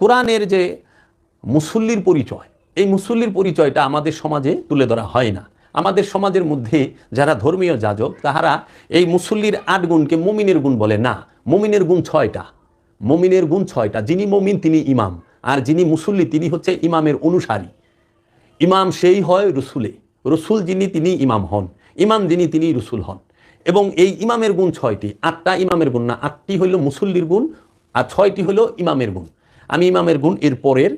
কোরআনের যে মুসল্লির পরিচয়, এই মুসল্লির পরিচয়টা আমাদের সমাজে তুলে ধরা হয় না। আমাদের সমাজের মধ্যে যারা ধর্মীয় যাজক তাহারা এই মুসল্লির 8 গুণকে মুমিনের গুণ বলে না। মুমিনের গুণ 6টা, মুমিনের গুণ 6টা। যিনি মুমিন তিনি ইমাম, আর যিনি মুসল্লি তিনি হচ্ছে ইমামের অনুসারী। ইমাম সেই হয় রসুলে, রসুল যিনি তিনি ইমাম হন, ইমাম যিনি তিনি রসুল হন। এবং এই ইমামের গুণ 6টি, 8টা ইমামের গুণ না, 8টি হইল মুসল্লির গুণ আর 6টি হইল ইমামের গুণ। আমি ইমামের গুণ এর পরের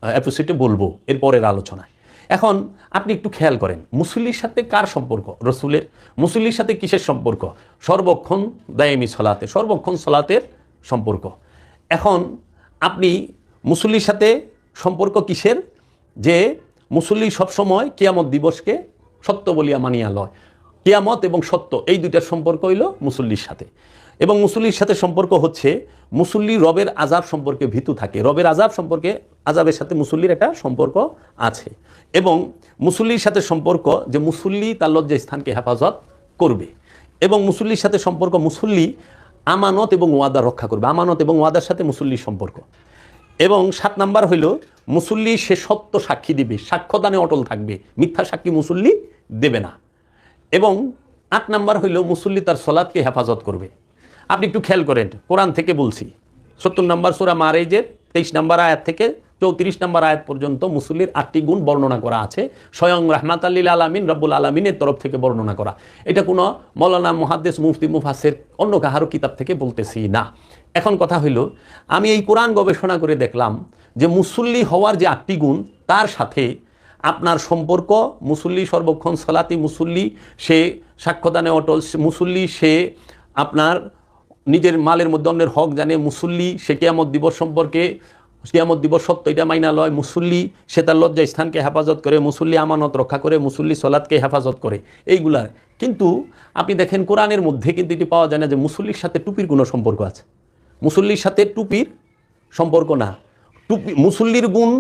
এপিসোডে বলবো, এর পরের আলোচনায়। এখন আপনি একটু খেয়াল করেন, মুসল্লির সাথে কার সম্পর্ক? রসুলের। মুসল্লির সাথে কিসের সম্পর্ক? সর্বক্ষণ দায়েমি সলাতে, সর্বক্ষণ সলাতের সম্পর্ক। এখন আপনি মুসল্লির সাথে সম্পর্ক কিসের? যে মুসল্লি সবসময় কিয়ামত দিবসকে সত্য বলিয়া মানিয়া লয়। কিয়ামত এবং সত্য এই দুইটার সম্পর্ক হইল মুসল্লির সাথে। এবং মুসল্লির সাথে সম্পর্ক হচ্ছে মুসল্লি রবের আযাব সম্পর্কে ভীতু থাকে। রবের আযাব সম্পর্কে, আযাবের সাথে মুসল্লির একটা সম্পর্ক আছে। এবং মুসল্লির সাথে সম্পর্ক যে মুসল্লি তার লজ্জা স্থানকে হেফাজত করবে। এবং মুসল্লির সাথে সম্পর্ক মুসল্লি আমানত এবং ওয়াদা রক্ষা করবে। আমানত এবং ওয়াদার সাথে মুসল্লির সম্পর্ক। এবং 7 নাম্বার হইল মুসল্লি সে সত্য সাক্ষী দিবে, সাক্ষ্যদানে অটল থাকবে, মিথ্যা সাক্ষী মুসল্লি দেবে না। এবং 8 নাম্বার হইল মুসল্লি তার সলাতকে হেফাজত করবে। আপনি একটু খেয়াল করেন, কোরআন থেকে বলছি, 70 নম্বর সূরা মাআরিজের 23 নম্বর আয়াত থেকে 34 নম্বর আয়াত পর্যন্ত মুসল্লির 8টি গুণ বর্ণনা করা আছে। স্বয়ং রাহমাতাল লিল আলামিন রব্বুল আলামিনের তরফ থেকে বর্ণনা করা। এটা কোনো মৌলানা মুহাদ্দিস মুফতি মুফাসসির অন্য কাহারও কিতাব থেকে বলতেছি না। এখন কথা হইল, আমি এই কোরআন গবেষণা করে দেখলাম যে মুসল্লি হওয়ার যে 8টি গুণ, তার সাথে আপনার সম্পর্ক, মুসল্লি সর্বক্ষণ সলাতি, মুসল্লি সে সাক্ষ্যদানে অটল, মুসল্লি সে আপনার নিজের মালের মধ্যে অন্যের হক জানে, মুসল্লি সে কিয়ামত দিবস সম্পর্কে, কিয়ামত দিবস সত্য এটা মাইনা লয়, মুসল্লি সে তার লজ্জা স্থানকে হেফাজত করে, মুসল্লি আমানত রক্ষা করে, মুসল্লি সলাতকে হেফাজত করে, এইগুলার। কিন্তু আপনি দেখেন কোরআনের মধ্যে কিন্তু এটি পাওয়া যায় না যে মুসল্লির সাথে টুপির কোনো সম্পর্ক আছে। মুসল্লির সাথে টুপির সম্পর্ক না। টুপি মুসল্লির গুণ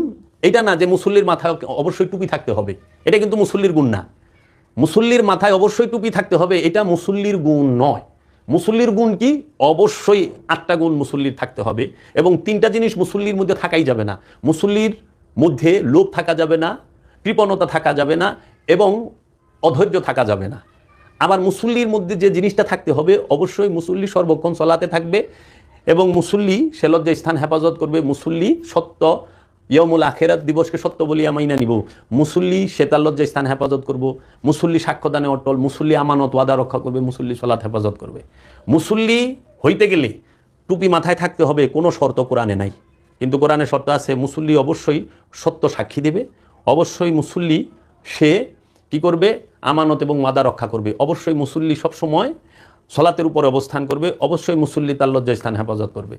এটা না যে মুসল্লির মাথায় অবশ্যই টুপি থাকতে হবে, এটা কিন্তু মুসল্লির গুণ না। মুসল্লির মাথায় অবশ্যই টুপি থাকতে হবে, এটা মুসল্লির গুণ নয়। মুসল্লির গুণ কি? অবশ্যই 8টা গুণ মুসল্লির থাকতে হবে। এবং 3টা জিনিস মুসল্লির মধ্যে থাকাই যাবে না। মুসল্লির মধ্যে লোভ থাকা যাবে না, কৃপণতা থাকা যাবে না, এবং অধৈর্য থাকা যাবে না। আবার মুসল্লির মধ্যে যে জিনিসটা থাকতে হবে, অবশ্যই মুসল্লি সর্বক্ষণ সলাতে থাকবে এবং মুসল্লি সে লজ্জা স্থান হেফাজত করবে। মুসল্লি সত্য, ইয়াউমুল আখিরাত দিবসকে সত্য বলিয়া মাইনা নিব। মুসল্লি সে তার লজ্জা স্থান হেফাজত করব। মুসল্লি সাক্ষ্যদানে অটল, মুসল্লি আমানত ওয়াদা রক্ষা করবে, মুসল্লি সলাত হেফাজত করবে। মুসল্লি হইতে গেলে টুপি মাথায় থাকতে হবে, কোনো শর্ত কোরআনে নাই। কিন্তু কোরআনে শর্ত আছে, মুসল্লি অবশ্যই সত্য সাক্ষী দেবে, অবশ্যই মুসল্লি সে কি করবে? আমানত এবং ওয়াদা রক্ষা করবে, অবশ্যই মুসল্লি সবসময় সলাতের উপর অবস্থান করবে, অবশ্যই মুসল্লি তার লজ্জা স্থান হেফাজত করবে।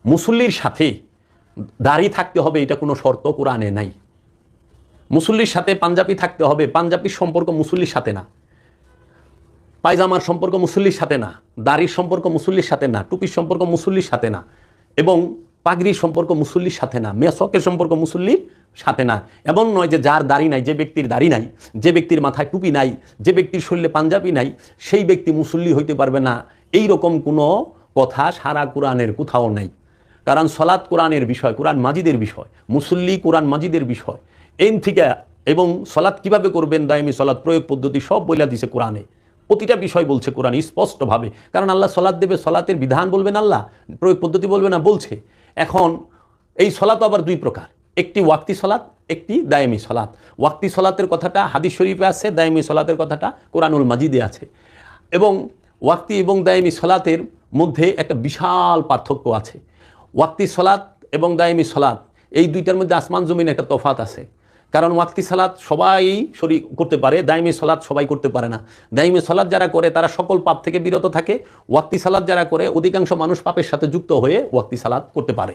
মুসল্লির সাথে দাড়ি থাকতে হবে, এটা কোনো শর্ত কোরআনে নাই। মুসল্লির সাথে পাঞ্জাবি থাকতে হবে, পাঞ্জাবির সম্পর্ক মুসল্লির সাথে না, পায়জামার সম্পর্ক মুসল্লির সাথে না, দাড়ির সম্পর্ক মুসল্লির সাথে না, টুপির সম্পর্ক মুসল্লির সাথে না, এবং পাগড়ির সম্পর্ক মুসল্লির সাথে না, মেসকের সম্পর্ক মুসল্লির সাথে না। এমন নয় যে যার দাড়ি নাই, যে ব্যক্তির দাড়ি নাই, যে ব্যক্তির মাথায় টুপি নাই, যে ব্যক্তির শরীরে পাঞ্জাবি নাই, সেই ব্যক্তি মুসল্লি হইতে পারবে না, এই রকম কোনো কথা সারা কোরআনের কোথাও নাই। কারণ সলাৎ কোরআনের বিষয়, কোরআন মাজিদের বিষয়, মুসল্লি কোরআন মাজিদের বিষয়। এই থেকে এবং সলাৎ কিভাবে করবেন, দায়মি সলাৎ প্রয়োগ পদ্ধতি সব বইলা দিছে কোরআনে। প্রতিটা বিষয় বলছে কোরআন স্পষ্টভাবে। কারণ আল্লাহ সলাৎ দেবে, সলাতের বিধান বলবেন আল্লাহ, প্রয়োগ পদ্ধতি বলবে না, বলছে। এখন এই সলাৎ আবার 2 প্রকার, একটি ওয়াক্তি সলাৎ, একটি দায়মি সলাৎ। ওয়াক্তি সলাতের কথাটা হাদিস শরীফে আছে, দায়মি সলাতের কথাটা কোরআনুল মাজিদে আছে। এবং ওয়াক্তি এবং দায়মি সলাতের মধ্যে একটা বিশাল পার্থক্য আছে। ওয়াক্তি সলাৎ এবং দায়মি সলাৎ এই দুইটার মধ্যে আসমান জমিন একটা তফাত আছে। কারণ ওয়াক্তি সালাত সবাই শরীক করতে পারে, দায়মি সালাত সবাই করতে পারে না। দায়মি সালাত যারা করে তারা সকল পাপ থেকে বিরত থাকে। ওয়াক্তি সালাত যারা করে অধিকাংশ মানুষ পাপের সাথে যুক্ত হয়ে ওয়াক্তি সালাত করতে পারে।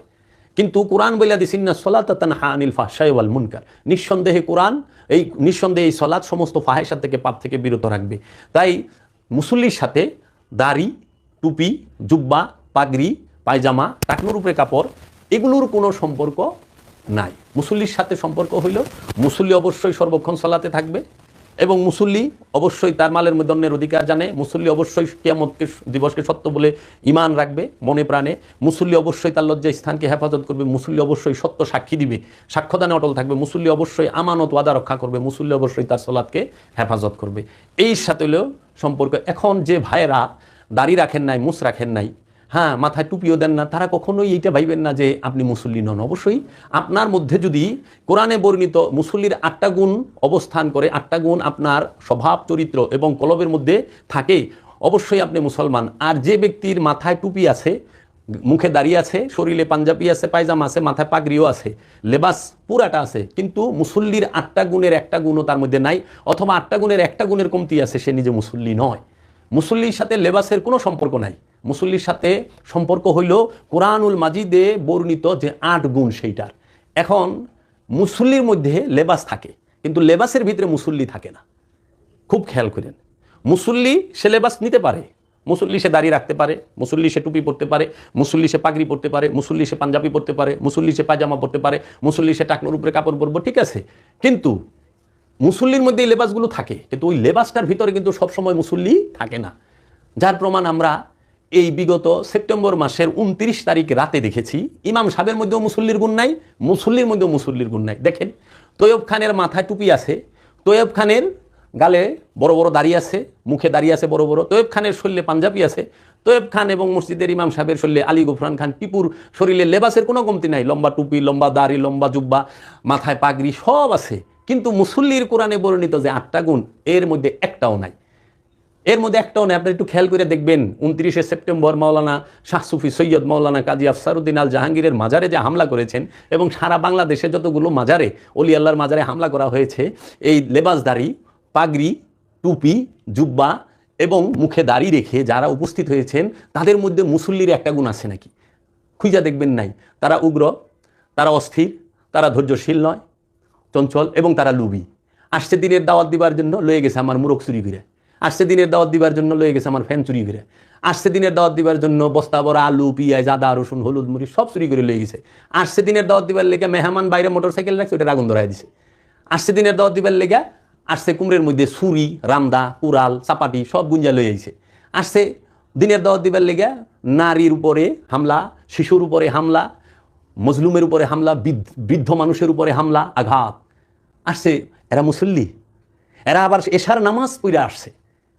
কিন্তু কোরআন বইলা দিছে ইন্না সলাতা তানহা আনিল ফাহশাই ওয়াল মুনকার, নিঃসন্দেহে কোরআন নিঃসন্দেহে এই সলাত সমস্ত ফাহেসা থেকে, পাপ থেকে বিরত রাখবে। তাই মুসল্লির সাথে দাড়ি, টুপি, জুব্বা, পাগড়ি, পায়জামা, টাকনুর উপরে কাপড়, এগুলোর কোনো সম্পর্ক নাই। মুসল্লির সাথে সম্পর্ক হইল মুসল্লি অবশ্যই সর্বক্ষণ সলাতে থাকবে এবং মুসল্লি অবশ্যই তার মালের মধ্যে অন্যের অধিকার জানে, মুসল্লি অবশ্যই কিয়ামত দিবসকে সত্য বলে ঈমান রাখবে মনে প্রাণে, মুসল্লি অবশ্যই তার লজ্জা স্থানকে হেফাজত করবে, মুসল্লি অবশ্যই সত্য সাক্ষী দিবে, সাক্ষ্যদানে অটল থাকবে, মুসল্লি অবশ্যই আমানত ওয়াদা রক্ষা করবে, মুসল্লি অবশ্যই তার সালাতকে হেফাজত করবে। এই সাথে হলেও সম্পর্ক। এখন যে ভাইয়েরা দাড়ি রাখেন নাই, মুছ রাখেন নাই, হ্যাঁ মাথায় টুপিও দেন না, তারা কখনোই এইটা ভাইবেন না যে আপনি মুসল্লি নন। অবশ্যই আপনার মধ্যে যদি কোরআনে বর্ণিত মুসল্লির 8টা গুণ অবস্থান করে, 8টা গুণ আপনার স্বভাব চরিত্র এবং কলবের মধ্যে থাকে, অবশ্যই আপনি মুসলমান। আর যে ব্যক্তির মাথায় টুপি আছে, মুখে দাঁড়িয়ে আছে, শরীরে পাঞ্জাবি আছে, পায়জামা আছে, মাথায় পাগড়িও আছে, লেবাস পুরাটা আছে, কিন্তু মুসল্লির 8টা গুণের একটা গুণও তার মধ্যে নাই, অথবা 8টা গুণের একটা গুণের কমতি আছে, সে নিজে মুসল্লি নয়। মুসল্লির সাথে লেবাসের কোনো সম্পর্ক নাই। মুসল্লির সাথে সম্পর্ক হইল কোরআনুল মাজিদে বর্ণিত যে 8 গুণ সেইটার। এখন মুসল্লির মধ্যে লেবাস থাকে, কিন্তু লেবাসের ভিতরে মুসল্লি থাকে না। খুব খেয়াল করেন, মুসল্লি সে লেবাস নিতে পারে, মুসল্লি সে দাড়ি রাখতে পারে, মুসল্লি সে টুপি পরতে পারে, মুসল্লি সে পাগড়ি পরতে পারে, মুসল্লি সে পাঞ্জাবি পরতে পারে, মুসল্লি সে পায়জামা পরতে পারে, মুসল্লি সে টাকনোর উপরে কাপড় পরবো, ঠিক আছে। কিন্তু মুসল্লির মধ্যে এই লেবাসগুলো থাকে, কিন্তু ওই লেবাসটার ভিতরে কিন্তু সবসময় মুসল্লি থাকে না। যার প্রমাণ আমরা এই বিগত সেপ্টেম্বর মাসের 29 তারিখ রাতে দেখেছি, ইমাম সাহেবের মধ্যেও মুসল্লির গুণ নাই, মুসল্লির মধ্যেও মুসল্লির গুণ নাই। দেখেন, তৈয়ব খানের মাথায় টুপি আছে, তৈয়ব খানের গালে বড় বড় দাড়ি আছে, মুখে দাড়ি আছে বড় বড়, তৈয়ব খানের শরীরে পাঞ্জাবি আছে, তৈয়ব খান এবং মসজিদের ইমাম সাহেবের শরীরে আলী গফরান খান টিপুর শরীরে লেবাসের কোনো কমতি নাই, লম্বা টুপি, লম্বা দাড়ি, লম্বা জুব্বা, মাথায় পাগড়ি সব আছে। কিন্তু মুসল্লির কোরআনে বর্ণিত যে 8টা গুণ, এর মধ্যে একটাও নাই, এর মধ্যে একটাও নেই। আপনি একটু খেয়াল করে দেখবেন, 29শে সেপ্টেম্বর মাওলানা শাহ সুফি সৈয়দ মাওলানা কাজী আফসারউদ্দিন আল জাহাঙ্গীরের মাজারে যে হামলা করেছেন, এবং সারা বাংলাদেশে যতগুলো মাজারে অলি আল্লাহর মাজারে হামলা করা হয়েছে, এই লেবাসদারি, পাগড়ি, টুপি, জুব্বা এবং মুখে দাড়ি রেখে যারা উপস্থিত হয়েছেন, তাদের মধ্যে মুসল্লির একটা গুণ আছে নাকি? খুঁজা দেখবেন নাই। তারা উগ্র, তারা অস্থির, তারা ধৈর্যশীল নয়, চঞ্চল, এবং তারা লুবি। আসছে দিনের দাওয়াত দিবার জন্য, লয়ে গেছে আমার মুরগ চুরি ফিরে, আসছে দিনের দাওয়াত দিবার জন্য লয়ে গেছে আমার ফ্যান চুরি করে, আসছে দিনের দাওয়াত দিবার জন্য বস্তা বড় আলু, পিঁয়াজ, আদা, রসুন, হলুদ, মরিচ সব চুরি করে লয়ে গেছে। আসছে দিনের দাওয়াত দিবার লেগে মেহমান বাইরে মোটরসাইকেল রাখছে, ওটা আগুন ধরাই দিছে। আসছে দিনের দাওয়াত দিবার লেগে আসছে কুমড়ের মধ্যে ছুরি, রামদা, কুড়াল, চাপাটি সব গুঞ্জা লয়ে আইছে। আসছে দিনের দাওয়াত দিবার লেগে নারীর উপরে হামলা, শিশুর উপরে হামলা, মজলুমের উপরে হামলা, বৃদ্ধ মানুষের উপরে হামলা, আঘাত। আসছে এরা মুসল্লি, এরা আবার এশার নামাজ পড়ে আসছে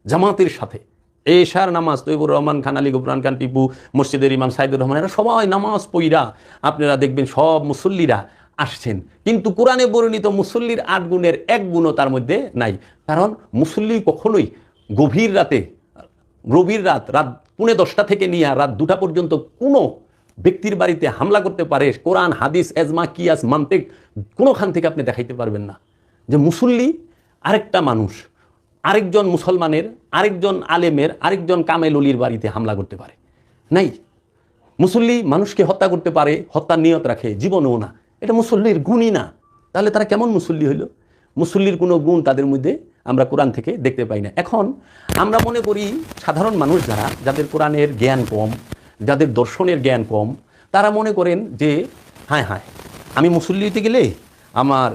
জামাতের সাথে। এশার নামাজ তৈবুর রহমান খান, আলী গফরান খান টিপু, মসজিদের ইমাম সাইদুর রহমান, এরা সবাই নামাজ পড়া আপনারা দেখবেন সব মুসল্লিরা আসছেন। কিন্তু কোরআনে বর্ণিত মুসল্লির 8 গুণের 1 গুণও তার মধ্যে নাই। কারণ মুসল্লি কখনোই গভীর রাত 10:15 থেকে নিয়ে রাত 2টা পর্যন্ত কোনো ব্যক্তির বাড়িতে হামলা করতে পারে, কোরআন, হাদিস, এজমা, কিয়াস, মান্তিক কোনোখান থেকে আপনি দেখাইতে পারবেন না যে মুসল্লি আরেকটা মানুষ, আরেকজন মুসলমানের, আরেকজন আলেমের, আরেকজন কামেল অলির বাড়িতে হামলা করতে পারে। নাই, মুসল্লি মানুষকে হত্যা করতে পারে, হত্যার নিয়ত রাখে, জীবনেও না। এটা মুসল্লির গুণই না। তাহলে তারা কেমন মুসল্লি হইল? মুসল্লির কোনো গুণ তাদের মধ্যে আমরা কোরআন থেকে দেখতে পাই না। এখন আমরা মনে করি সাধারণ মানুষ যারা, যাদের কোরআনের জ্ঞান কম, যাদের দর্শনের জ্ঞান কম, তারা মনে করেন যে হ্যাঁ হ্যাঁ আমি মুসল্লি হইতে গেলে আমার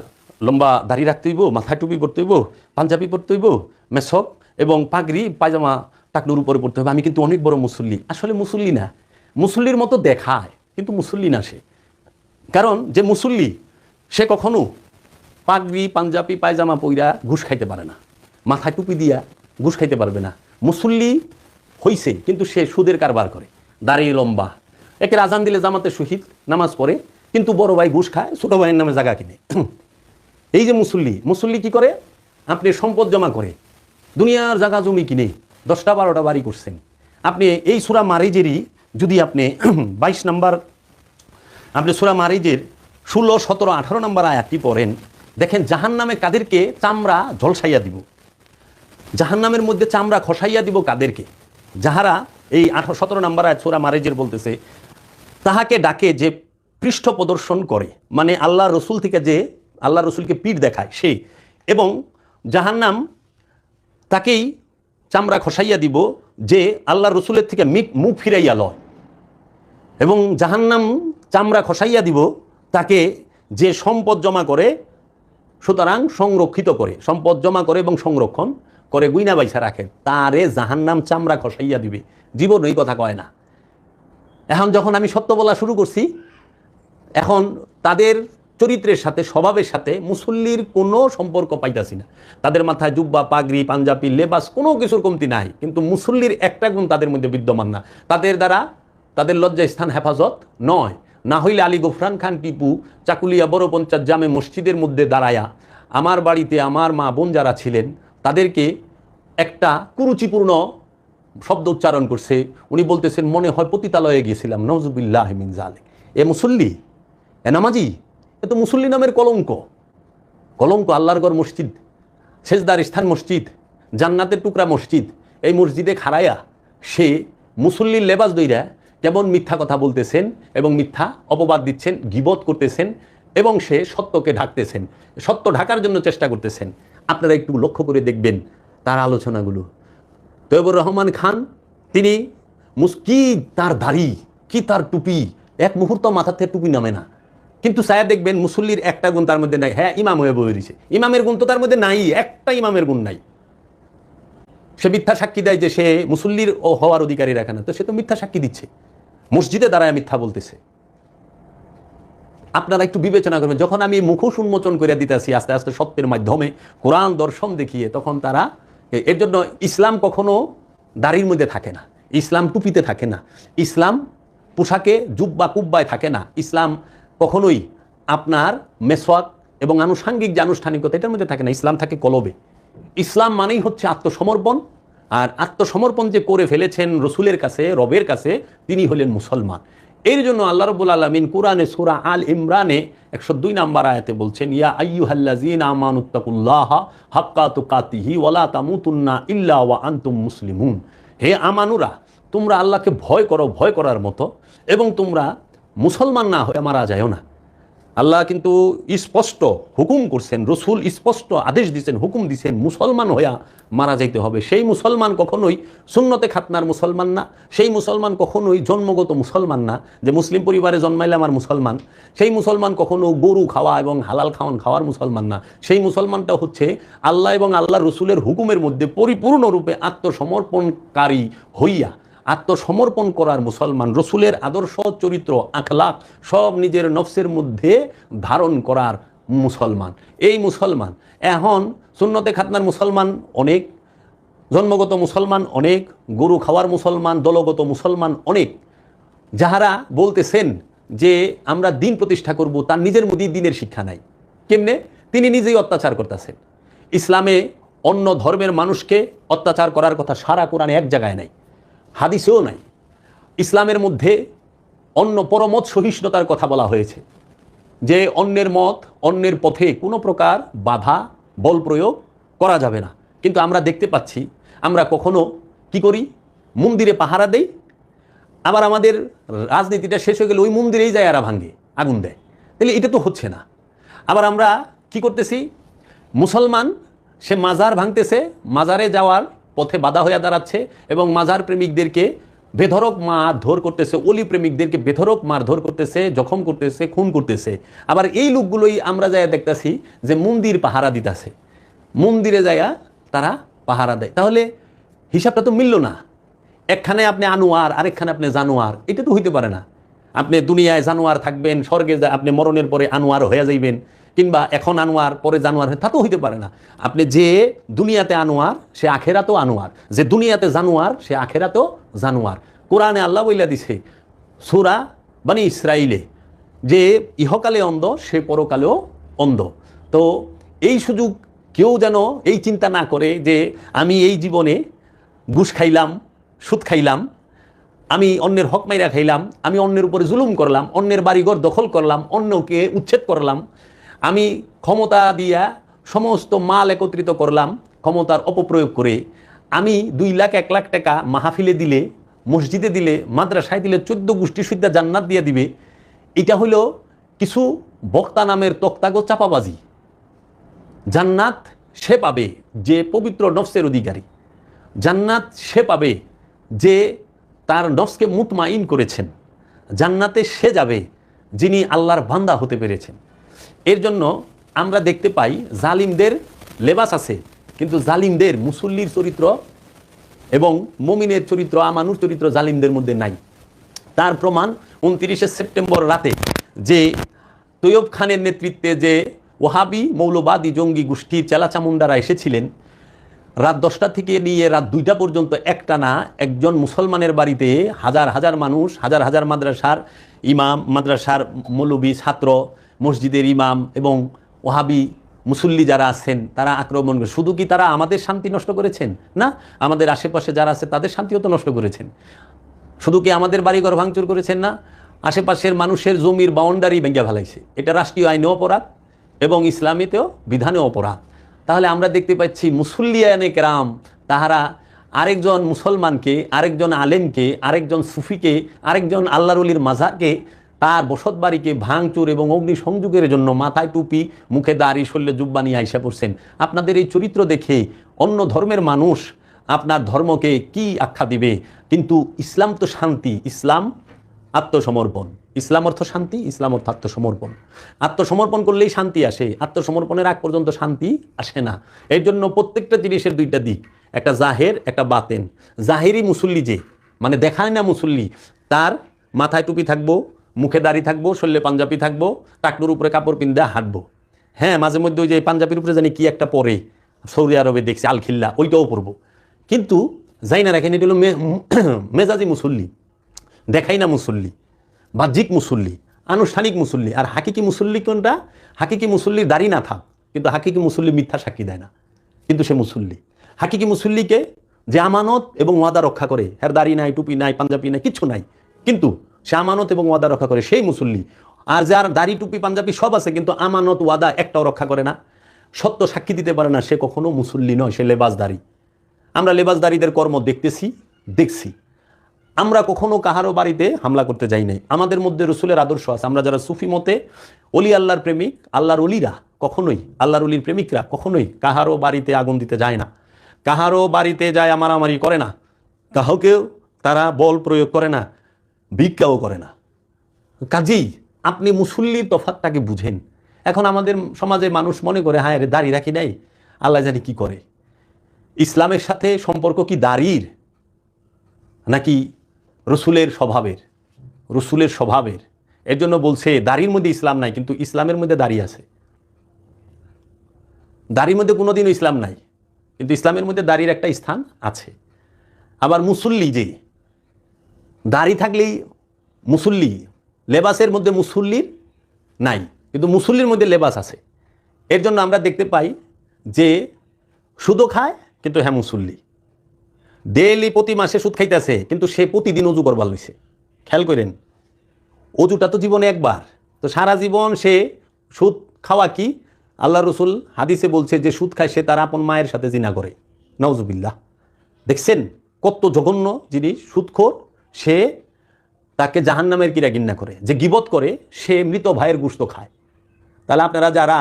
লম্বা দাড়ি রাখতে হইব, মাথায় টুপি পরতে হইব, পাঞ্জাবি পরতে হইব, মেসক এবং পাগড়ি, পায়জামা টাকনুর উপরে পড়তে হবে, আমি কিন্তু অনেক বড় মুসল্লি। আসলে মুসল্লি না, মুসল্লির মতো দেখায়, কিন্তু মুসল্লি না সে। কারণ যে মুসল্লি সে কখনো পাগড়ি, পাঞ্জাবি, পায়জামা পইরা ঘুষ খাইতে পারে না, মাথায় টুপি দিয়া ঘুষ খাইতে পারবে না। মুসল্লি হইছে, কিন্তু সে সুদের কারবার করে, দাড়ি লম্বা, একের আজান দিলে জামাতে শহীদ নামাজ পড়ে, কিন্তু বড় ভাই ঘুষ খায়, ছোট ভাইয়ের নামে জায়গা কিনে। এই যে মুসল্লি, মুসল্লি কি করে? আপনি সম্পদ জমা করে দুনিয়ার জায়গা জমি কিনে 10টা 12টা বাড়ি করছেন। আপনি এই সূরা মারিজেরই যদি আপনি 22 নম্বর, আপনি সূরা মারিজের 16, 17, 18 নম্বর আয়াতটি পড়েন, দেখেন জাহান্নামে কাদেরকে চামড়া ঝলসাইয়া দিব, জাহান্নামের মধ্যে চামড়া খসাইয়া দিব কাদেরকে? যাহারা, এই 17 নম্বর আয়াত সূরা মারিজের বলতেছে, তাহাকে ডাকে যে পৃষ্ঠ প্রদর্শন করে, মানে আল্লাহ রসুল থেকে যে আল্লাহ রসুলকে পিঠ দেখায় সে, এবং জাহান্নাম তাকেই চামড়া খসাইয়া দিব যে আল্লাহ রসুলের থেকে মুখ ফিরাইয়া লয়, এবং জাহান্নাম চামড়া খসাইয়া দিব তাকে যে সম্পদ জমা করে সুতরাং সংরক্ষিত করে, সম্পদ জমা করে এবং সংরক্ষণ করে গুইনা বাইসা রাখে, তারে জাহান্নাম চামড়া খসাইয়া দিবে। জীবন এই কথা কয় না। এখন যখন আমি সত্য বলা শুরু করছি, এখন তাদের চরিত্রের সাথে, স্বভাবের সাথে মুসল্লির কোনো সম্পর্ক পাইতাছি না। তাদের মাথায় জুব্বা, পাগড়ি, পাঞ্জাবি, লেবাস কোনো কিছুর কমতি নাই, কিন্তু মুসল্লির একটা গুণ তাদের মধ্যে বিদ্যমান না। তাদের দ্বারা তাদের লজ্জাস্থান হেফাজত নয়। না হইলে আলী গফরান খান টিপু চাকুলিয়া বড় পঞ্চায়েত জামে মসজিদের মধ্যে দাঁড়ায়া আমার বাড়িতে আমার মা বোন যারা ছিলেন তাদেরকে একটা কুরুচিপূর্ণ শব্দ উচ্চারণ করছে। উনি বলতেছেন মনে হয় পতিতালয়ে গিয়েছিলাম, নওজুবিল্লাহ মিন যালিক। এ মুসল্লি, এ নামাজি, এ তো মুসল্লি নামের কলঙ্ক। কলঙ্ক। আল্লাহর ঘর মসজিদ, সেজদার স্থান মসজিদ, জান্নাতের টুকরা মসজিদ, এই মসজিদে খাড়াইয়া সে মুসল্লির লেবাস দইরা কেমন মিথ্যা কথা বলতেছেন এবং মিথ্যা অপবাদ দিচ্ছেন, গীবত করতেছেন এবং সে সত্যকে ঢাকতেছেন, সত্য ঢাকার জন্য চেষ্টা করতেছেন। আপনারা একটু লক্ষ্য করে দেখবেন তার আলোচনাগুলো। তৈবুর রহমান খান, তিনি কি তার দাড়ি, কি তার টুপি, এক মুহূর্ত মাথা থেকে টুপি নামে না। কিন্তু সায়া দেখবেন মুসল্লির একটা গুণ তার মধ্যে নাই। হ্যাঁ, ইমাম হয়ে বয়ে দিছে, ইমামের গুণ তো তার মধ্যে নাই, একটা ইমামের গুণ নাই। সে মিথ্যা সাক্ষী দেয় যে সে মুসল্লির হওয়ার অধিকারী রাখে না, তো সে তো মিথ্যা সাক্ষী দিচ্ছে, মসজিদে দাঁড়ায় মিথ্যা বলতেছে। আপনারা একটু বিবেচনা করবেন। যখন আমি মুখোশ উন্মোচন করে দিতেছি আস্তে আস্তে সত্যের মাধ্যমে, কোরআন দর্শন দেখিয়ে, তখন তারা, এর জন্য ইসলাম কখনো দাড়ির মধ্যে থাকে না, ইসলাম টুপিতে থাকে না, ইসলাম পোশাকে জুব্বা কুব্বায় থাকে না, ইসলাম কখনোই আপনার মেসওয়াক এবং আনুষাঙ্গিক যে আনুষ্ঠানিকতা এটার মধ্যে থাকে না। ইসলাম থাকে কলবে। ইসলাম মানেই হচ্ছে আত্মসমর্পণ। আর আত্মসমর্পণ যে করে ফেলেছেন রসুলের কাছে, রবের কাছে, তিনি হলেন মুসলমান। এর জন্য আল্লাহ রাব্বুল আলামিন কুরআনে সূরা আল ইমরানে 102 নম্বর আয়াতে বলছেন, ইয়া আইয়ুহাল্লাযীনা আমানুত্তাকুল্লাহা হাক্কা তুকাতিহি ওয়া লা তামুতুন্না ইল্লা ওয়া আনতুম মুসলিমুন। হে আমানুরা, তোমরা আল্লাহকে ভয় করো, ভয় করার মতো, এবং তোমরা মুসলমান না হয়ে মারা যায়ও না। আল্লাহ কিন্তু স্পষ্ট হুকুম করছেন, রসুল স্পষ্ট আদেশ দিচ্ছেন, হুকুম দিচ্ছেন, মুসলমান হইয়া মারা যাইতে হবে। সেই মুসলমান কখনোই সুন্নতে খাতনার মুসলমান না, সেই মুসলমান কখনোই জন্মগত মুসলমান না, যে মুসলিম পরিবারে জন্মাইলে আমার মুসলমান। সেই মুসলমান কখনো গরু খাওয়া এবং হালাল খাওয়ার মুসলমান না। সেই মুসলমানটা হচ্ছে আল্লাহ এবং আল্লাহ রসুলের হুকুমের মধ্যে পরিপূর্ণরূপে আত্মসমর্পণকারী হইয়া, আত্মসমর্পণ করার মুসলমান, রসুলের আদর্শ, চরিত্র, আখলাক সব নিজের নফসের মধ্যে ধারণ করার মুসলমান। এই মুসলমান। এখন সুন্নতে খাতনার মুসলমান অনেক, জন্মগত মুসলমান অনেক, গরু খাওয়ার মুসলমান, দলগত মুসলমান অনেক। যাহারা বলতেছেন যে আমরা দিন প্রতিষ্ঠা করব, তার নিজের মধ্যেই দিনের শিক্ষা নাই। কেমনে? তিনি নিজেই অত্যাচার করতেছেন। ইসলামে অন্য ধর্মের মানুষকে অত্যাচার করার কথা সারা কোরআনে এক জায়গায় নাই, হাদিসেও নাই। ইসলামের মধ্যে অন্য পরমত সহিষ্ণুতার কথা বলা হয়েছে, যে অন্যের মত, অন্যের পথে কোনো প্রকার বাধা, বল প্রয়োগ করা যাবে না। কিন্তু আমরা দেখতে পাচ্ছি, আমরা কখনো কি করি, মন্দিরে পাহারা দেই, আবার আমাদের রাজনীতিটা শেষ হয়ে গেলে ওই মন্দিরেই যায় এরা ভাঙ্গে, আগুন দেয়। তাহলে এটা তো হচ্ছে না। আবার আমরা কি করতেছি, মুসলমান সে মাজার ভাঙতেছে, মাজারে যাওয়ার পথে বাধা হয়ে দাঁড়াচ্ছে এবং মাজার প্রেমিকদেরকে বেধরক মারধর করতেছে, অলি প্রেমিকদেরকে বেধরক মারধর করতেছে, জখম করতেছে, খুন করতেছে। আবার এই লোকগুলোই আমরা যাইয়া দেখতেছি যে মন্দির পাহারা দিতেছে, মন্দিরে যাইয়া তারা পাহারা দেয়। তাহলে হিসাবটা তো মিলল না। একখানে আপনি আনোয়ার, আরেকখানে আপনি জানোয়ার, এটা তো হইতে পারে না। আপনি দুনিয়ায় জানোয়ার থাকবেন, স্বর্গে আপনি মরণের পরে আনোয়ার হয়ে যাইবেন, কিংবা এখন আনোয়ার পরে জানোয়ার, তা তো হইতে পারে না। আপনি যে দুনিয়াতে আনোয়ার সে আখেরাতেও আনোয়ার, যে দুনিয়াতে জানোয়ার সে আখেরাতেও জানোয়ার। কোরআনে আল্লাহ বইলা দিছে সূরা বনী ইসরাইলে যে ইহকালে অন্ধ সে পরকালেও অন্ধ। তো এই সুযোগ কেউ যেন এই চিন্তা না করে যে আমি এই জীবনে ঘুষ খাইলাম, সুদ খাইলাম, আমি অন্যের হক মাইরা খাইলাম, আমি অন্যের উপরে জুলুম করলাম, অন্যের বাড়িঘর দখল করলাম, অন্যকে উচ্ছেদ করলাম, আমি ক্ষমতা দিয়া সমস্ত মাল একত্রিত করলাম, ক্ষমতার অপপ্রয়োগ করে আমি 2 লাখ 1 লাখ টাকা মাহফিলে দিলে, মসজিদে দিলে, মাদ্রাসায় দিলে 14 গোষ্ঠী সুদ্ধা জান্নাত দিয়ে দিবে। এটা হলো কিছু বক্তা নামের তক্তাগো চাপাবাজি। জান্নাত সে পাবে যে পবিত্র নফসের অধিকারী, জান্নাত সে পাবে যে তার নফসকে মুতমাইন করেছেন, জান্নাতে সে যাবে যিনি আল্লাহর বান্দা হতে পেরেছেন। এর জন্য আমরা দেখতে পাই জালিমদের লেবাস আছে, কিন্তু জালিমদের মুসল্লির চরিত্র এবং মুমিনের চরিত্র, আমানুর চরিত্র জালিমদের মধ্যে নাই। তার প্রমাণ 29শে সেপ্টেম্বর রাতে যে তৈয়ব খানের নেতৃত্বে যে ওহাবি মৌলবাদী জঙ্গি গোষ্ঠীর চেলাচামুন্ডারা এসেছিলেন, রাত 10টা থেকে নিয়ে রাত 2টা পর্যন্ত একটানা একজন মুসলমানের বাড়িতে হাজার হাজার মানুষ, হাজার হাজার মাদ্রাসার ইমাম, মাদ্রাসার মৌলবী, ছাত্র, মসজিদের ইমাম এবং ওহাবি মুসল্লি যারা আছেন তারা আক্রমণ করে। শুধু কি তারা আমাদের শান্তি নষ্ট করেছেন? না, আমাদের আশেপাশে যারা আছে তাদের শান্তিও তো নষ্ট করেছেন। শুধু কি আমাদের বাড়িঘর ভাঙচুর করেছেন? না, আশেপাশের মানুষের জমির বাউন্ডারি ভেঙে ফেলাইছে। এটা রাষ্ট্রীয় আইনেও অপরাধ এবং ইসলামীতেও বিধানেও অপরাধ। তাহলে আমরা দেখতে পাচ্ছি মুসল্লিয়ানে কেরাম তাহারা আরেকজন মুসলমানকে, আরেকজন আলেমকে, আরেকজন সুফিকে, আরেকজন আল্লাহর ওলির মাজারকে, তার বসত বাড়িকে ভাঙচুর এবং অগ্নিসংযোগের জন্য মাথায় টুপি, মুখে দাড়ি, শরীরে জুব্বা নিয়ে আইসা পড়ছেন। আপনাদের এই চরিত্র দেখে অন্য ধর্মের মানুষ আপনার ধর্মকে কি আখ্যা দিবে? কিন্তু ইসলাম তো শান্তি, ইসলাম আত্মসমর্পণ। ইসলাম অর্থ শান্তি, ইসলাম অর্থ আত্মসমর্পণ। আত্মসমর্পণ করলেই শান্তি আসে, আত্মসমর্পণের আগ পর্যন্ত শান্তি আসে না। এর জন্য প্রত্যেকটা জিনিসের দুইটা দিক, একটা জাহের, একটা বাতেন। জাহেরি মুসল্লি যে মানে দেখায় না মুসল্লি, তার মাথায় টুপি থাকবো, মুখে দাড়ি থাকবো, শরীরে পাঞ্জাবি থাকবো, টাকনুর উপরে কাপড় পিন্দা হাঁটবো। হ্যাঁ, মাঝে মধ্যে ওই যে পাঞ্জাবির উপরে জানি কি একটা পরে, সৌদি আরবে দেখছি আলখিল্লা, ওইটাও পরবো। কিন্তু যাই না রাখেন, এটা হলো মেজাজি মুসল্লি, দেখাই না মুসল্লি, বাহ্যিক মুসল্লি, আনুষ্ঠানিক মুসল্লি। আর হাকিকি মুসল্লি কোনটা? হাকিকি মুসল্লি দাড়ি না থাক, কিন্তু হাকিকি মুসল্লি মিথ্যা সাক্ষী দেয় না, কিন্তু সে মুসল্লি। হাকিকি মুসল্লিকে যে আমানত এবং ওয়াদা রক্ষা করে, হ্যাঁ দাড়ি নাই, টুপি নাই, পাঞ্জাবি নাই, কিচ্ছু নাই, কিন্তু সে আমানত এবং ওয়াদা রক্ষা করে, সেই মুসল্লি। আর যার দাড়ি, টুপি, পাঞ্জাবি সব আছে কিন্তু আমানত, ওয়াদা একটাও রক্ষা করে না, সত্য সাক্ষী দিতে পারে না, সে কখনো মুসল্লি নয়, সে লেবাসদারি। আমরা লেবাসদারিদের কর্ম দেখছি। আমরা কখনো কাহারও বাড়িতে হামলা করতে যাই নাই। আমাদের মধ্যে রসুলের আদর্শ আছে। আমরা যারা সুফি মতে অলি আল্লাহর প্রেমিক, আল্লাহর অলিরা কখনোই, আল্লাহর অলির প্রেমিকরা কখনোই কাহারও বাড়িতে আগুন দিতে যায় না, কাহারও বাড়িতে যায় মারামারি করে না, কাউকেও তারা বল প্রয়োগ করে না, ভিক্ষাও করে না। কাজেই আপনি মুসল্লির তফাৎটাকে বুঝেন। এখন আমাদের সমাজে মানুষ মনে করে, হ্যাঁ রে দাড়ি রাখি নাই, আল্লাহ জানি কি করে। ইসলামের সাথে সম্পর্ক কি দাড়ির নাকি রসুলের স্বভাবের? রসুলের স্বভাবের। এর জন্য বলছে দাড়ির মধ্যে ইসলাম নাই, কিন্তু ইসলামের মধ্যে দাড়ি আছে। দাড়ির মধ্যে কোনোদিনও ইসলাম নাই, কিন্তু ইসলামের মধ্যে দাড়ির একটা স্থান আছে। আবার মুসল্লি, যে দাড়ি থাকলেই মুসল্লি, লেবাসের মধ্যে মুসল্লির নাই, কিন্তু মুসল্লির মধ্যে লেবাস আছে। এর জন্য আমরা দেখতে পাই যে সুদও খায়, কিন্তু হ্যাঁ মুসল্লি। ডেইলি প্রতি মাসে সুদ খাইতেছে, কিন্তু সে প্রতিদিন অজু করবার লইছে। খেয়াল করেন, অজুটা তো জীবনে একবার, তো সারা জীবন সে সুদ খাওয়া কি? আল্লাহ রসুল হাদিসে বলছে যে সুদ খায় সে তার আপন মায়ের সাথে জিনা করে। নাউজুবিল্লাহ। দেখছেন কত জঘন্য জিনিস। সুদখোর সে তাকে জাহান্নামের কিরা ঘিন্না করে। যে গীবত করে সে মৃত ভাইয়ের গোশত খায়। তাহলে আপনারা যারা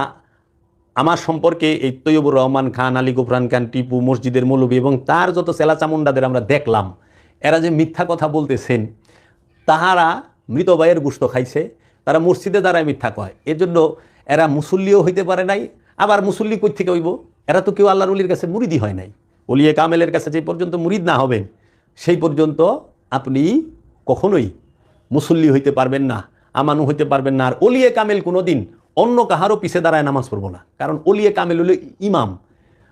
আমার সম্পর্কে এই তৈয়বুর রহমান খান, আলী গফরান খান, টিপু, মসজিদের মৌলবী এবং তার যত চেলাচামুন্ডাদের আমরা দেখলাম, এরা যে মিথ্যা কথা বলতেছেন, তাহারা মৃত ভাইয়ের গোশত খাইছে, তারা মসজিদে দাঁড়ায় মিথ্যা কয়। এর জন্য এরা মুসল্লিও হইতে পারে নাই। আবার মুসল্লি কই থেকে হইব? এরা তো কেউ আল্লাহর ওলির কাছে মুরিদই হয় নাই। ওলিয়ে কামেলের কাছে যে পর্যন্ত মুরিদ না হবেন, সেই পর্যন্ত আপনি কখনোই মুসল্লি হইতে পারবেন না, আমানু হইতে পারবেন না। আর ওলিয়ে কামেল কোনোদিন অন্য কাহারও পিছে দাঁড়ায় নামাজ পড়বো না, কারণ ওলিয়ে কামেল হলো ইমাম,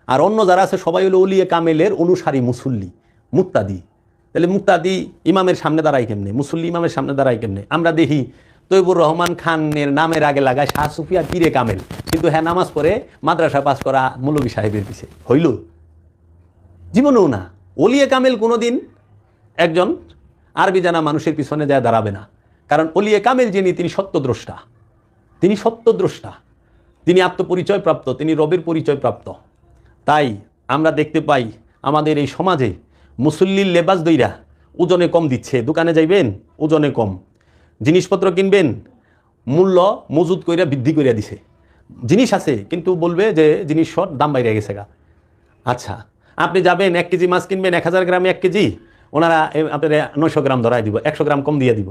আর অন্য যারা আছে সবাই হলো ওলিয়ে কামেলের অনুসারী, মুসল্লি, মুক্তাদি। তাহলে মুক্তাদি ইমামের সামনে দাঁড়ায় কেমনে? মুসল্লি ইমামের সামনে দাঁড়ায় কেমনে? আমরা দেখি তৈয়বুর রহমান খানের নামের আগে লাগায় শাহ সুফিয়া পীরে কামেল, কিন্তু হ্যাঁ নামাজ পড়ে মাদ্রাসা পাস করা মৌলভী সাহেবের পিছে। হইল? জীবনেও না। ওলিয়ে কামেল কোনোদিন একজন আরবি জানা মানুষের পিছনে যায় দাঁড়াবে না, কারণ ওলিয়ে কামেল যিনি, তিনি সত্যদ্রষ্টা, তিনি সত্যদ্রষ্টা, তিনি আত্মপরিচয় প্রাপ্ত, তিনি রবের পরিচয় প্রাপ্ত। তাই আমরা দেখতে পাই আমাদের এই সমাজে মুসল্লির লেবাস দইরা ওজনে কম দিচ্ছে। দোকানে যাইবেন, ওজনে কম। জিনিসপত্র কিনবেন, মূল্য মজুদ কইরা বৃদ্ধি করিয়া দিছে। জিনিস আছে কিন্তু বলবে যে জিনিস শর্ট, দাম বাইরে গেছে গা। আচ্ছা, আপনি যাবেন 1 কেজি মাছ কিনবেন, 1000 গ্রামে 1 কেজি, ওনারা আপনার 900 গ্রাম ধরাই দিব, 100 গ্রাম কম দিয়ে দিব।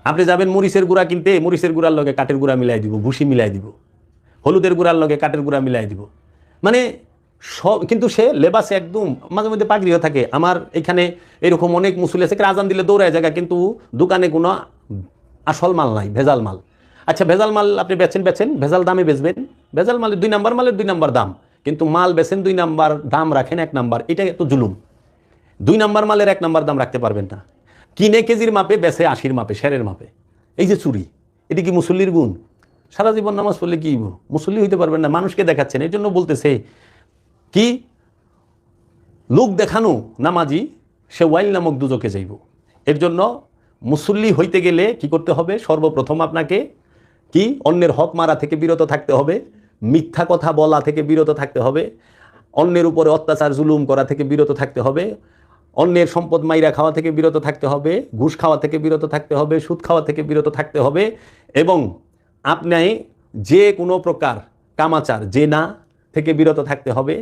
আপনি যাবেন মরিচের গুঁড়া কিনতে, মরিচের গুঁড়ার লগে কাঠের গুঁড়া মিলাই দিব, ভুসি মিলাই দিব। হলুদের গুঁড়ার লগে কাঠের গুঁড়া মিলাই দিব, মানে সব। কিন্তু সে লেবাসে একদম মাঝে মধ্যে পাগড়িও থাকে। আমার এখানে এরকম অনেক মুসল্লি আছে, আজান দিলে দৌড়ায় জায়গা, কিন্তু দোকানে কোনো আসল মাল নাই, ভেজাল মাল। আচ্ছা, ভেজাল মাল আপনি বেচেন, ভেজাল দামে বেচবেন, ভেজাল মালের 2 নাম্বার মালের 2 নাম্বার দাম, কিন্তু মাল বেচেন 2 নাম্বার, দাম রাখেন 1 নাম্বার। এটা তো জুলুম। 2 নাম্বার মালের 1 নাম্বার দাম রাখতে পারবেন না, কিনে কেজির মাপে, বেচে 80-র মাপে, শেরের মাপে। এই যে চুরি, এটি কি মুসল্লির গুণ? সারা জীবন নামাজ পড়লে কি মুসল্লি হইতে পারবেন না? মানুষকে দেখাচ্ছেন। এই জন্য বলতেছে কি, লোক দেখানো নামাজি সে ওয়াইল নামক দুজকে যাইব। এর জন্য মুসল্লি হইতে গেলে কি করতে হবে? সর্বপ্রথম আপনাকে কি, অন্যের হক মারা থেকে বিরত থাকতে হবে, মিথ্যা কথা বলা থেকে বিরত থাকতে হবে, অন্যের উপরে অত্যাচার জুলুম করা থেকে বিরত থাকতে হবে, অন্যের সম্পদ মাইরা খাওয়া থেকে বিরত থাকতে হবে, ঘুষ খাওয়া থেকে বিরত থাকতে হবে, সুদ খাওয়া থেকে বিরত থাকতে হবে, এবং আপনি যে কোনো প্রকার কামাচার, জেনা থেকে বিরত থাকতে হবে।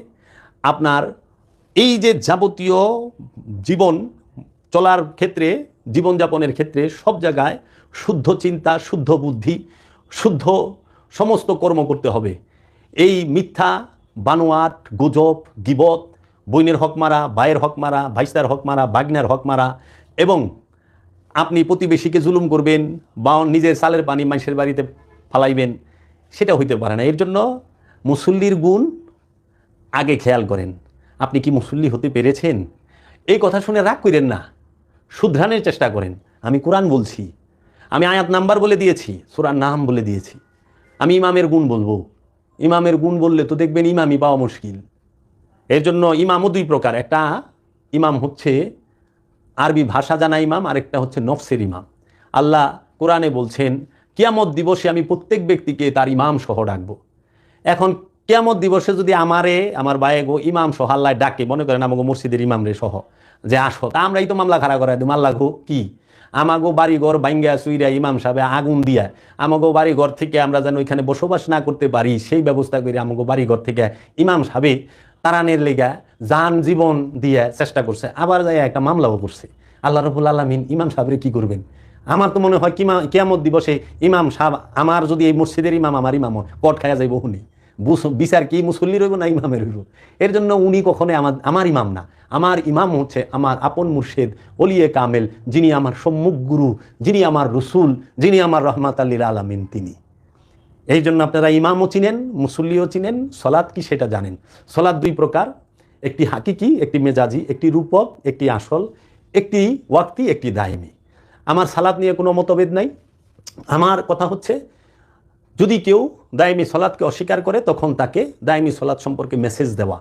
আপনার এই যে যাবতীয় জীবন চলার ক্ষেত্রে, জীবনযাপনের ক্ষেত্রে সব জায়গায় শুদ্ধ চিন্তা, শুদ্ধ বুদ্ধি, শুদ্ধ সমস্ত কর্ম করতে হবে। এই মিথ্যা, বানোয়াট, গুজব, গিবত, বইনের হক মারা, ভাইয়ের হক মারা, ভাইস্তার হক মারা, বাগনার হক মারা, এবং আপনি প্রতিবেশীকে জুলুম করবেন বা নিজের সালের পানি মানুষের বাড়িতে ফালাইবেন, সেটা হইতে পারে না। এর জন্য মুসল্লির গুণ আগে খেয়াল করেন। আপনি কি মুসল্লি হতে পেরেছেন? এই কথা শুনে রাগ করেন না, শুধরানোর চেষ্টা করেন। আমি কোরআন বলছি, আমি আয়াত নাম্বার বলে দিয়েছি, সূরার নাম বলে দিয়েছি। আমি ইমামের গুণ বলবো। ইমামের গুণ বললে তো দেখবেন ইমামই পাওয়া মুশকিল। এর জন্য ইমামও 2 প্রকার। একটা ইমাম হচ্ছে আরবি ভাষা জানা ইমাম, আরেকটা হচ্ছে নফসের ইমাম। আল্লাহ কোরআনে বলছেন, কিয়ামত দিবসে আমি প্রত্যেক ব্যক্তিকে তার ইমাম সহ ডাকবো। এখন কিয়ামত দিবসে যদি আমারে, আমার বায়েগো ইমাম সহ আল্লাহ ডাকে, মনে করেন আমাগো মসজিদের ইমাম রে সহ, যে আসো, তা আমরাই তো মামলা খাড়া করাই দিই। মাল্লা গো কি, আমাগো বাড়িঘর ভাঙ্গা চুইরা ইমাম সাহেব আগুন দিয়া আমাগো বাড়িঘর থেকে আমরা যেন ওইখানে বসবাস না করতে পারি, সেই ব্যবস্থা করে আমাগো বাড়িঘর থেকে ইমাম সাহেব তারানের লেগা জান জীবন দিয়ে চেষ্টা করছে, আবার যাই একটা মামলাও করছে। আল্লাহ রাব্বুল আলামিন ইমাম সাহেবের কি করবেন? আমার তো মনে হয় কিয়ামত দিবসে ইমাম সাহেব, আমার যদি এই মসজিদের ইমাম আমার ইমাম কট খায়া যাইব, হুনি বিচার কি মুসল্লির হইব না ইমামের হইব? এর জন্য উনি কখনো আমার ইমাম না। আমার ইমাম হচ্ছে আমার আপন মুর্শেদ, ওলিয়ে কামেল, যিনি আমার সম্মুখ গুরু, যিনি আমার রসুল, যিনি আমার রহমাত লিল আলামিন, তিনি। এই জন্য আপনারা ইমামও চিনেন, মুসল্লিও চিনেন, সলাৎ কি সেটা জানেন। সলাৎ 2 প্রকার, একটি হাকিকি, একটি মেজাজি, একটি রূপক, একটি আসল, একটি ওয়াক্তি, একটি দায়মি। আমার সালাত নিয়ে কোনো মতভেদ নাই। আমার কথা হচ্ছে, যদি কেউ দায়মি সলাৎকে অস্বীকার করে, তখন তাকে দায়মি সলাৎ সম্পর্কে মেসেজ দেওয়া।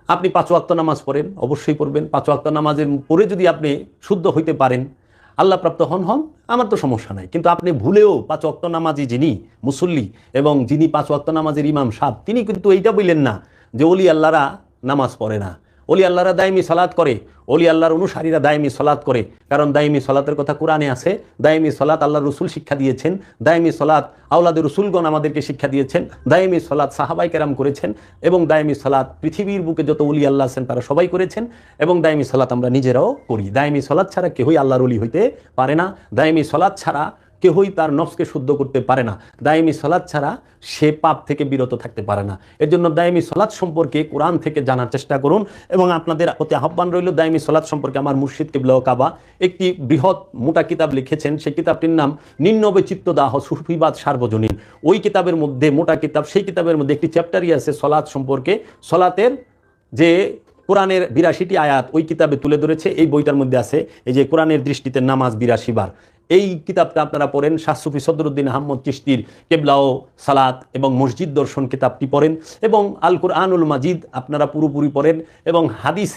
আপনি 5 ওয়াক্ত নামাজ পড়েন, অবশ্যই পড়বেন। 5 ওয়াক্ত নামাজের পরে যদি আপনি শুদ্ধ হইতে পারেন, আল্লাহ প্রাপ্ত হন, আমার তো সমস্যা নাই। কিন্তু আপনি ভুলেও 5 ওয়াক্ত নামাজি যিনি মুসল্লি এবং যিনি 5 ওয়াক্ত নামাজের ইমাম সাহেব, তিনি কিন্তু এইটা বললেন না যে ওলি আল্লাহরা নামাজ পড়ে না, ওলি আল্লাহরা দায়মি সালাত করে, ওলি আল্লাহর অনুসারীরা দায়মি সালাত করে। কারণ দায়মি সালাতের কথা কোরআনে আছে। দায়মি সালাত আল্লাহর রসুল শিক্ষা দিয়েছেন, দায়মি সালাত আওলাদের রসুলগণ আমাদেরকে শিক্ষা দিয়েছেন, দায়মি সালাত সাহাবাই কেরাম করেছেন, এবং দায়মি সালাত পৃথিবীর বুকে যত ওলি আল্লাহ আছেন তারা সবাই করেছেন, এবং দায়মি সালাত আমরা নিজেরাও করি। দায়মি সালাত ছাড়া কেউই আল্লাহর ওলি হইতে পারে না। দায়মি সালাত ছাড়া কেউই তার নফসকে শুদ্ধ করতে পারে না। দায়মি সালাত ছাড়া সে পাপ থেকে বিরত থাকতে পারে না। এর জন্য দায়মি সালাত সম্পর্কে কোরআন থেকে জানার চেষ্টা করুন, এবং আপনাদের প্রতি আহ্বান রইল, দায়মি সালাত সম্পর্কে আমার মুর্শিদ কিবলা কাবা একটি বৃহৎ মোটা কিতাব লিখেছেন। সেই কিতাবটির নাম নিম্নবে চিত্তদাহ সুফিবাদ সার্বজনীন। ওই কিতাবের মধ্যে, মোটা কিতাব, সেই কিতাবের মধ্যে একটি চ্যাপ্টারই আছে সলাৎ সম্পর্কে। সলাতের যে কোরআনের 82টি আয়াত ওই কিতাবে তুলে ধরেছে। এই বইটার মধ্যে আছে এই যে কোরআনের দৃষ্টিতে নামাজ 82 বার। এই কিতাবটা আপনারা পড়েন। শাহ সুফি সদরুদ্দিন আহমদ চিশতির কেবলাও সালাত এবং মসজিদ দর্শন কিতাবটি পড়েন, এবং আল কুরআনুল মাজিদ আপনারা পুরোপুরি পড়েন, এবং হাদিস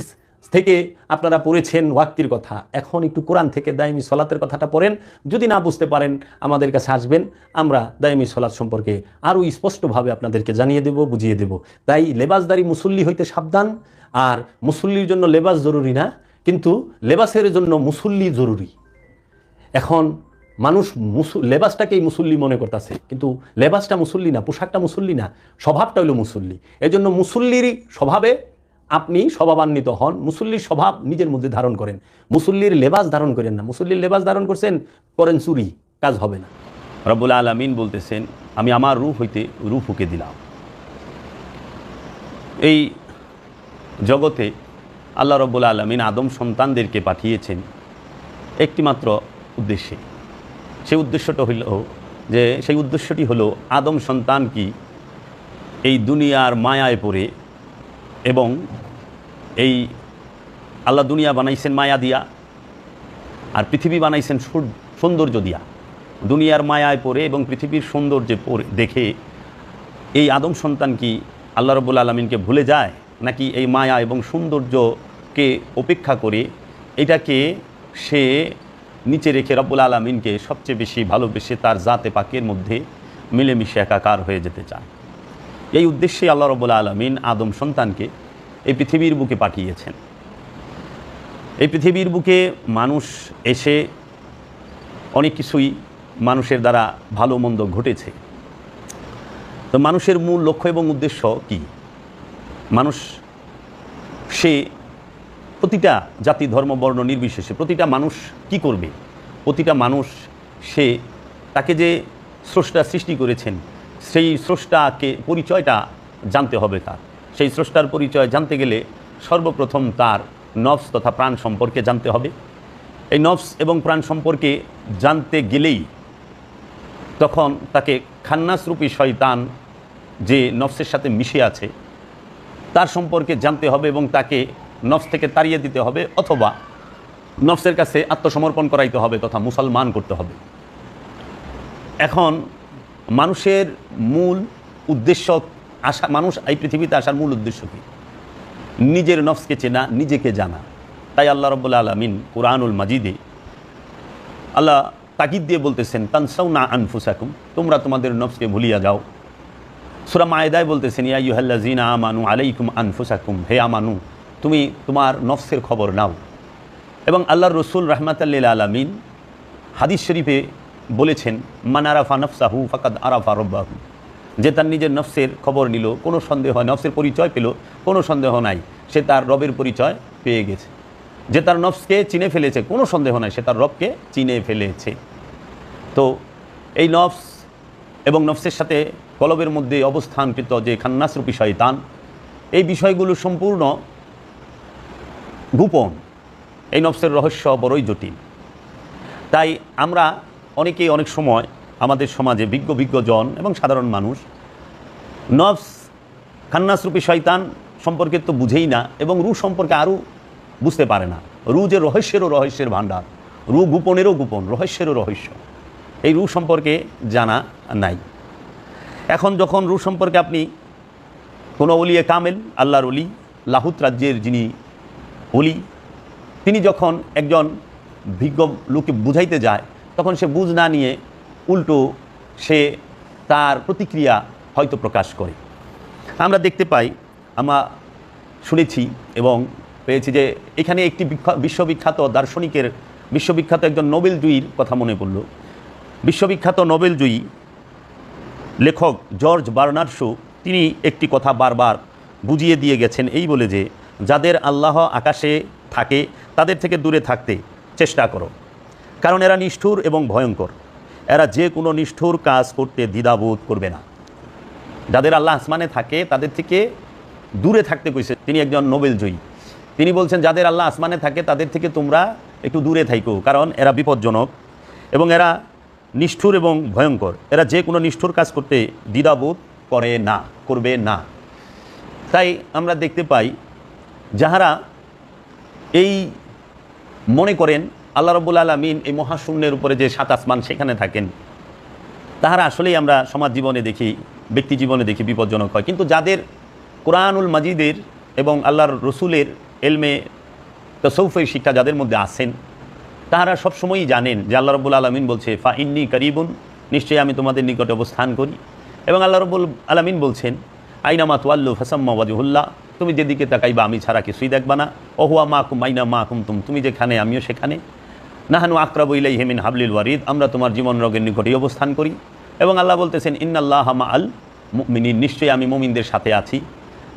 থেকে আপনারা পড়েছেন ওয়াক্তির কথা। এখন একটু কোরআন থেকে দায়মি সলাতের কথাটা পড়েন। যদি না বুঝতে পারেন আমাদের কাছে আসবেন, আমরা দায়মি সলাত সম্পর্কে আরও স্পষ্টভাবে আপনাদেরকে জানিয়ে দেব, বুঝিয়ে দেব। তাই লেবাসদারি মুসল্লি হইতে সাবধান। আর মুসল্লির জন্য লেবাস জরুরি না, কিন্তু লেবাসের জন্য মুসল্লি জরুরি। এখন মানুষ লেবাসটাকেই মুসল্লি মনে করতেছে, কিন্তু লেবাসটা মুসল্লি না, পোশাকটা মুসল্লি না, স্বভাবটা হলো মুসল্লি। এজন্য মুসল্লির স্বভাবে আপনি স্বভাবান্বিত হন, মুসল্লির স্বভাব নিজের মধ্যে ধারণ করেন, মুসল্লির লেবাস ধারণ করেন না। মুসল্লির লেবাস ধারণ করছেন, করেন চুরি, কাজ হবে না। রব্বুল আলামিন বলতেছেন, আমি আমার রূহ হইতে রূহ ফুঁকে দিলাম। এই জগতে আল্লাহ রাব্বুল আলামিন আদম সন্তানদেরকে পাঠিয়েছেন একটিমাত্র উদ্দেশ্যে। সেই উদ্দেশ্যটি হলো আদম সন্তান কি এই দুনিয়ার মায়ায় পড়ে, এবং এই আল্লাহ দুনিয়া বানাইছেন মায়া দিয়া, আর পৃথিবী বানাইছেন সৌন্দর্য দিয়া। দুনিয়ার মায়ায় পড়ে এবং পৃথিবীর সৌন্দর্যে দেখে এই আদম সন্তান কি আল্লাহ রাব্বুল আলামিনকে ভুলে যায়, নাকি এই মায়া এবং সৌন্দর্যকে উপেক্ষা করে এটাকে সে নিচে রেখে রব্বুল আলামিনকে সবচেয়ে বেশি ভালোবেসে তার জাতে পাকের মধ্যে মিলেমিশে একাকার হয়ে যেতে চায়? এই উদ্দেশ্যে আল্লাহ রাব্বুল আলামিন আদম সন্তানকে এই পৃথিবীর বুকে পাঠিয়েছেন। এই পৃথিবীর বুকে মানুষ এসে অনেক কিছুই মানুষের দ্বারা ভালো মন্দ ঘটেছে। তো মানুষের মূল লক্ষ্য এবং উদ্দেশ্য কি? মানুষ সে প্রতিটা জাতি ধর্ম বর্ণ নির্বিশেষে প্রতিটা মানুষ কি করবে? প্রতিটা মানুষ সে তাকে যে স্রষ্টা সৃষ্টি করেছেন সেই স্রষ্টাকে পরিচয়টা জানতে হবে তার। সেই স্রষ্টার পরিচয় জানতে গেলে সর্বপ্রথম তার নফস তথা প্রাণ সম্পর্কে জানতে হবে। এই নফস এবং প্রাণ সম্পর্কে জানতে গেলেই তখন তাকে খান্নাসরূপী শয়তান যে নফসের সাথে মিশে আছে তার সম্পর্কে জানতে হবে এবং তাকে নফস থেকে তাড়িয়ে দিতে হবে, অথবা নফসের কাছে আত্মসমর্পণ করাইতে হবে তথা মুসলমান করতে হবে। এখন মানুষের মূল উদ্দেশ্য মানুষ এই পৃথিবীতে আসার মূল উদ্দেশ্য কি? নিজের নফসকে চেনা, নিজেকে জানা। তাই আল্লাহ রাব্বুল আলামিন কুরআনুল মাজিদে আল্লাহ তাকিদ দিয়ে বলতেছেন তানসাউনা আনফুসাকুম, তোমরা তোমাদের নফসকে ভুলিয়া যাও। সূরা মায়েদায় বলতেছেন ইয়া আইয়ুহাল্লাযীনা আমানু আলাইকুম আনফুসাকুম, হে আমানু তুমি তোমার নফসের খবর নাও। এবং আল্লাহর রসুল রাহমাতাল লিল আলামিন হাদিস শরীফে বলেছেন মান আরাফা নফসাহু ফাকাদ আরাফা রাব্বাহু, যে তার নিজের নফসের খবর নিল, কোনো সন্দেহ হয়, নফসের পরিচয় পেল, কোনো সন্দেহ নাই সে তার রবের পরিচয় পেয়ে গেছে। যে তার নফসকে চিনে ফেলেছে, কোনো সন্দেহ নাই সে তার রবকে চিনে ফেলেছে। তো এই নফস এবং নফসের সাথে কলবের মধ্যে অবস্থানকৃত যে খান্নাসরূপী শয়তান, এই বিষয়গুলো সম্পূর্ণ গোপন। এই নফসের রহস্য বড়ই জটিল। তাই আমরা অনেকেই অনেক সময় আমাদের সমাজে বিজ্ঞ জন এবং সাধারণ মানুষ নফস খান্নাসরূপী শয়তান সম্পর্কে তো বুঝেই না, এবং রূহ সম্পর্কে আরও বুঝতে পারে না। রূহ যে রহস্যের ভাণ্ডার, রূহ গোপনেরও গোপন, রহস্যেরও রহস্য, এই রূহ সম্পর্কে জানা নাই। এখন যখন রূহ সম্পর্কে আপনি কোনো ওলিয়ে কামেল, আল্লাহর ওলি, লাহুত রাজ্যের যিনি ওলি, তিনি যখন একজন বিজ্ঞ লোককে বুঝাইতে যায় তখন সে বুঝ না নিয়ে উল্টো সে তার প্রতিক্রিয়া হয়তো প্রকাশ করে। আমরা দেখতে পাই, আমরা শুনেছি এবং পেয়েছি যে এখানে একটি বিশ্ববিখ্যাত দার্শনিকের, বিশ্ববিখ্যাত একজন নোবেলজয়ীর কথা মনে পড়ল। বিশ্ববিখ্যাত নোবেলজয়ী লেখক জর্জ বার্নার্ড শো তিনি একটি কথা বারবার বুঝিয়ে দিয়ে গেছেন, এই বলে যে যাদের আল্লাহ আকাশে থাকে তাদের থেকে দূরে থাকতে চেষ্টা করো, কারণ এরা নিষ্ঠুর এবং ভয়ঙ্কর। এরা যে কোনো নিষ্ঠুর কাজ করতে দ্বিধাবোধ করবে না। যাদের আল্লাহ আসমানে থাকে তাদের থেকে দূরে থাকতে কইছে তিনি একজন নোবেলজয়ী। তিনি বলছেন যাদের আল্লাহ আসমানে থাকে তাদের থেকে তোমরা একটু দূরে থাইকো, কারণ এরা বিপজ্জনক এবং এরা নিষ্ঠুর এবং ভয়ঙ্কর। এরা যে কোনো নিষ্ঠুর কাজ করতে দ্বিধাবোধ করবে না। তাই আমরা দেখতে পাই যাহারা এই মনে করেন আল্লাহ রাব্বুল আলামিন এই মহাশূন্যের উপরে যে সাত আসমান সেখানে থাকেন, তাহারা আসলেই আমরা সমাজ জীবনে দেখি, ব্যক্তি জীবনে দেখি বিপজ্জনক হয়। কিন্তু যাদের কোরআনুল মাজিদের এবং আল্লাহর রসুলের এলমে তাসাউফের শিক্ষা যাদের মধ্যে আছেন, তাহারা সবসময়ই জানেন যে আল্লাহ রাব্বুল আলামিন বলছে ফা ইন্নী কারিবুন, নিশ্চয়ই আমি তোমাদের নিকটে অবস্থান করি। এবং আল্লাহ রাব্বুল আলামিন বলছেন আইনামা তুয়াল্লু ফাসাম্মা ওয়াজহুল্লাহ, তুমি যেদিকে তাকাইবা আমি ছাড়া কিছুই দেখবা না। ওহুয়া মাকুম আইনা মাকুম তুমি যেখানে আমিও সেখানে। নাহানু আকরাবু ইলাইহি মিন হাবলিল ওয়ারিদ, আমরা তোমার জীবন রোগের নিকটেই অবস্থান করি। এবং আল্লাহ বলতেছেন ইন্নাল্লাহা মাআল মুমিনিন, নিশ্চয়ই আমি মুমিনদের সাথে আছি।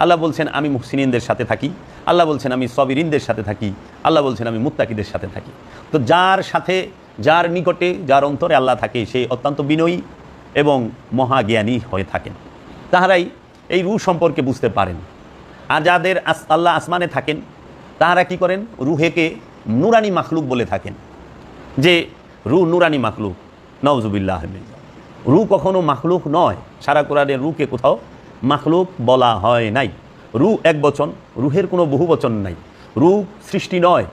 আল্লাহ বলছেন আমি মুহসিনিনদের সাথে থাকি। আল্লাহ বলছেন আমি সাবিরিনদের সাথে থাকি। আল্লাহ বলছেন আমি মুত্তাকিদের সাথে থাকি। তো যার সাথে, যার নিকটে, যার অন্তরে আল্লাহ থাকে সে অত্যন্ত বিনয়ী এবং মহাজ্ঞানী হয়ে থাকেন, তাহারাই এই রূহ সম্পর্কে বুঝতে পারেন। আর যাদের আল্লাহ আসমানে থাকেন তাহারা কি করেন, রুহেকে নুরানি মাখলুক বলে থাকেন, যে রূহ নুরানি মাখলুক। নওজুবিল্লাহ, রূহ কখনো মাখলুক নয়। সারা কোরআনে রূহকে কোথাও মাখলুক বলা হয় নাই। রূহ এক বচন, রুহের কোনো বহু বচন নাই। রূহ সৃষ্টি নয়।